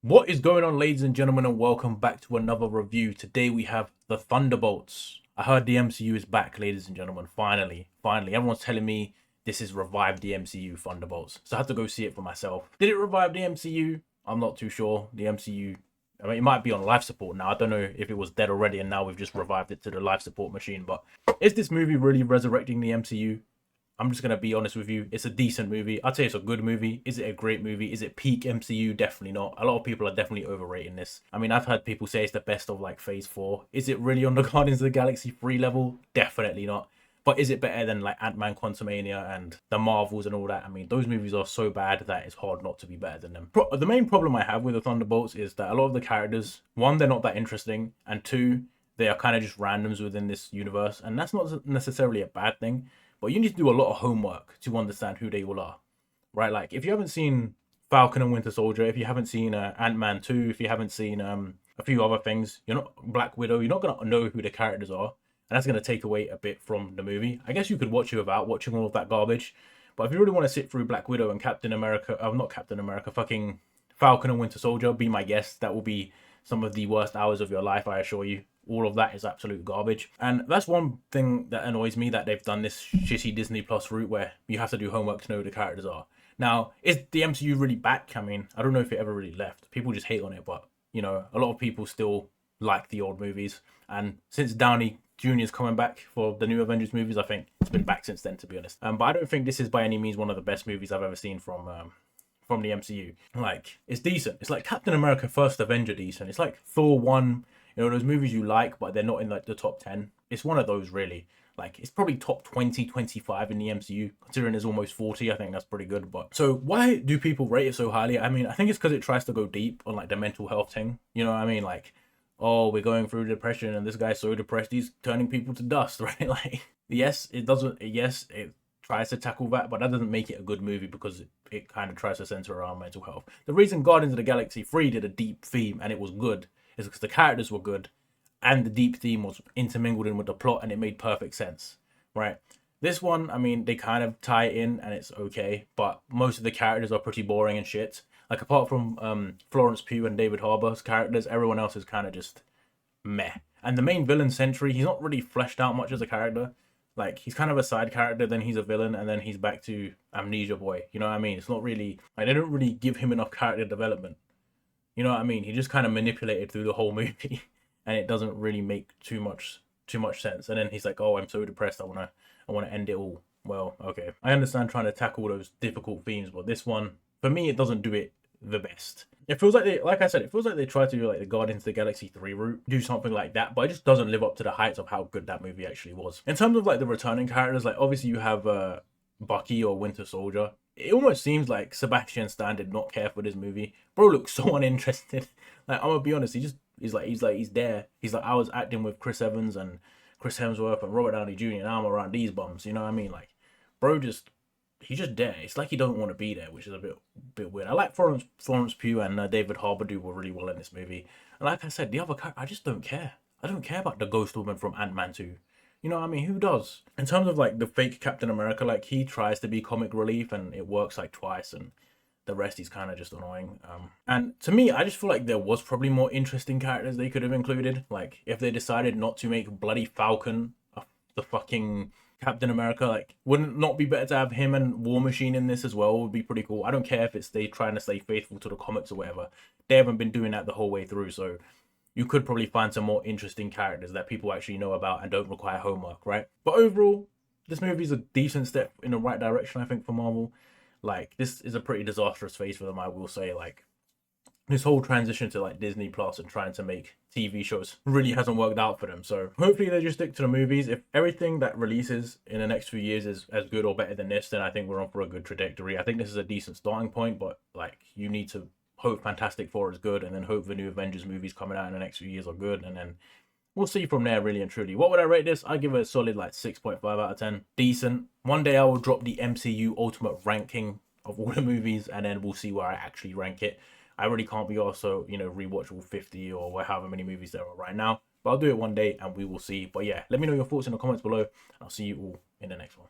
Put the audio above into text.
What is going on, ladies and gentlemen, and welcome back to another review. Today we have the Thunderbolts. I heard the MCU is back, ladies and gentlemen. Finally. Everyone's telling me this is revived the MCU Thunderbolts. So I had to go see it for myself. Did it revive the MCU? I'm not too sure. The MCU, I mean, it might be on life support now. I don't know if it was dead already and now we've just revived it to the life support machine. But is this movie really resurrecting the MCU? I'm just gonna be honest with you. It's a decent movie. I'd say it's a good movie. Is it a great movie? Is it peak MCU? Definitely not. A lot of people are definitely overrating this. I mean, I've heard people say it's the best of like Phase 4. Is it really on the Guardians of the Galaxy 3 level? Definitely not. But is it better than like Ant-Man Quantumania and the Marvels and all that? I mean, those movies are so bad that it's hard not to be better than them. The main problem I have with the Thunderbolts is that a lot of the characters, one, they're not that interesting, and two, they are kind of just randoms within this universe. And that's not necessarily a bad thing, but you need to do a lot of homework to understand who they all are, right? Like if you haven't seen Falcon and Winter Soldier, if you haven't seen Ant-Man 2, if you haven't seen a few other things, you're not Black Widow, you're not gonna know who the characters are, and that's gonna take away a bit from the movie. I guess you could watch it without watching all of that garbage, but if you really want to sit through Black Widow and Captain America, not Captain America, fucking Falcon and Winter Soldier, be my guest. That will be some of the worst hours of your life, I assure you. All of that is absolute garbage. And that's one thing that annoys me, that they've done this shitty Disney Plus route where you have to do homework to know who the characters are. Now, is the MCU really back? I mean, I don't know if it ever really left. People just hate on it, but, you know, a lot of people still like the old movies. And since Downey Jr.'s coming back for the new Avengers movies, I think it's been back since then, to be honest. But I don't think this is by any means one of the best movies I've ever seen from the MCU. Like, it's decent. It's like Captain America First Avenger decent. It's like Thor 1, you know, those movies you like, but they're not in like the top 10. It's one of those, really. Like, it's probably top 20, 25 in the MCU, considering it's almost 40. I think that's pretty good. But so why do people rate it so highly? I mean, I think it's because it tries to go deep on like the mental health thing. You know what I mean? Like, oh, we're going through depression and this guy's so depressed he's turning people to dust, right? Like, yes, it doesn't, yes, it tries to tackle that, but that doesn't make it a good movie because it kind of tries to center around mental health. The reason Guardians of the Galaxy 3 did a deep theme and it was good is because the characters were good and the deep theme was intermingled in with the plot and it made perfect sense, right? This one, I mean, they kind of tie it in and it's okay, but most of the characters are pretty boring and shit. Like, apart from Florence Pugh and David Harbour's characters, everyone else is kind of just meh. And the main villain, Sentry, he's not really fleshed out much as a character. Like, he's kind of a side character, then he's a villain, and then he's back to Amnesia Boy. You know what I mean? It's not really, like, they don't really give him enough character development. You know what I mean? He just kind of manipulated through the whole movie, and it doesn't really make too much sense. And then he's like, "Oh, I'm so depressed. I want to end it all." Well, okay, I understand trying to tackle those difficult themes, but this one, for me, it doesn't do it the best. It feels like they, like I said, it feels like they tried to do like the Guardians of the Galaxy 3 route, do something like that, but it just doesn't live up to the heights of how good that movie actually was. In terms of like the returning characters, like obviously you have Bucky or Winter Soldier. It almost seems like Sebastian Stan did not care for this movie. Bro looks so uninterested. Like, I'm gonna be honest, he's there. He's like, I was acting with Chris Evans and Chris Hemsworth and Robert Downey Jr. and now I'm around these bums. You know what I mean? Like, bro just, he's just there. It's like he don't want to be there, which is a bit weird. I like Florence Pugh and David Harbour do really well in this movie. And like I said, the other character, I just don't care. I don't care about the Ghost Woman from Ant-Man 2. You know what I mean? Who does? In terms of like the fake Captain America, like he tries to be comic relief and it works like twice, and the rest is kind of just annoying. And to me, I just feel like there was probably more interesting characters they could have included. Like if they decided not to make bloody Falcon the fucking Captain America, like wouldn't it not be better to have him and War Machine in this as well? It would be pretty cool. I don't care if it's they trying to stay faithful to the comics or whatever. They haven't been doing that the whole way through, so you could probably find some more interesting characters that people actually know about and don't require homework, right? But overall, this movie is a decent step in the right direction, I think, for Marvel. Like, this is a pretty disastrous phase for them, I will say. Like, this whole transition to like Disney Plus and trying to make TV shows really hasn't worked out for them. So hopefully they just stick to the movies. If everything that releases in the next few years is as good or better than this, then I think we're on for a good trajectory. I think this is a decent starting point, but like you need to hope Fantastic Four is good and then hope the new Avengers movies coming out in the next few years are good, and then we'll see from there, really and truly. What would I rate this? I'd give it a solid like 6.5 out of 10. Decent. One day I will drop the MCU ultimate ranking of all the movies and then we'll see where I actually rank it. I really can't be also, you know, rewatch all 50 or however many movies there are right now. But I'll do it one day and we will see. But yeah, let me know your thoughts in the comments below. I'll see you all in the next one.